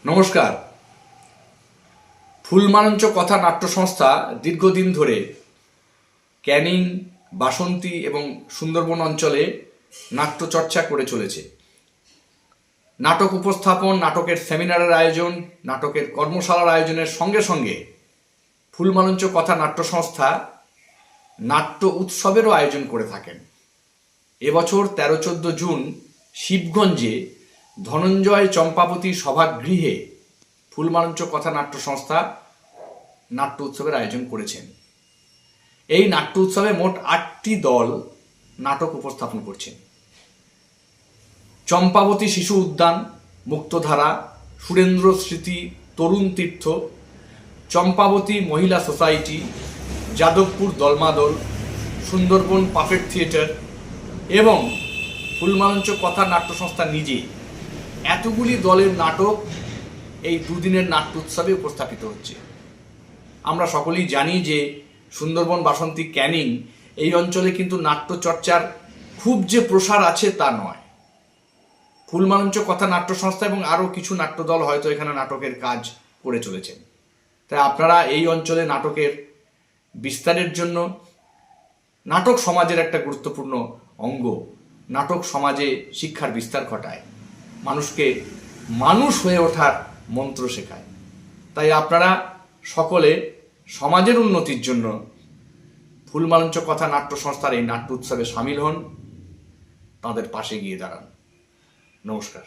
নমস্কার। ফুলমালঞ্চ কথা নাট্য সংস্থা দীর্ঘদিন ধরে ক্যানিং, বাসন্তী এবং সুন্দরবন অঞ্চলে নাট্যচর্চা করে চলেছে। নাটক উপস্থাপন, নাটকের সেমিনারের আয়োজন, নাটকের কর্মশালার আয়োজনের সঙ্গে সঙ্গে ফুলমালঞ্চ কথা নাট্য সংস্থা নাট্য উৎসবেরও আয়োজন করে থাকেন। এবছর 13-14 জুন শিবগঞ্জে ধনঞ্জয় চম্পাবতী সভাগৃহে ফুলমালঞ্চ কথা নাট্য সংস্থা নাট্য উৎসবের আয়োজন করেছেন। এই নাট্য উৎসবে মোট 8টি দল নাটক উপস্থাপন করছেন। চম্পাবতী শিশু উদ্যান, মুক্তধারা, সুরেন্দ্র স্মৃতি তরুণ তীর্থ, চম্পাবতী মহিলা সোসাইটি, যাদবপুর দলমাদল, সুন্দরবন পাফেট থিয়েটার এবং ফুলমালঞ্চ কথা নাট্য সংস্থা নিজে, এতগুলি দলের নাটক এই দুদিনের নাট্য উৎসবে উপস্থাপিত হচ্ছে। আমরা সকলেই জানি যে সুন্দরবন, বাসন্তী, ক্যানিং এই অঞ্চলে কিন্তু নাট্যচর্চার খুব যে প্রসার আছে তা নয়। ফুলমালঞ্চ কথা নাট্য সংস্থা এবং আরও কিছু নাট্যদল হয়তো এখানে নাটকের কাজ করে চলেছেন। তাই আপনারা এই অঞ্চলে নাটকের বিস্তারের জন্য, নাটক সমাজের একটা গুরুত্বপূর্ণ অঙ্গ, নাটক সমাজে শিক্ষার বিস্তার ঘটায়, মানুষকে মানুষ হয়ে ওঠার মন্ত্র শেখায়। তাই আপনারা সকলে সমাজের উন্নতির জন্য ফুলমালঞ্চ কথা নাট্য সংস্থার এই নাট্য উৎসবে সামিল হন, তাদের পাশে গিয়ে দাঁড়ান। নমস্কার।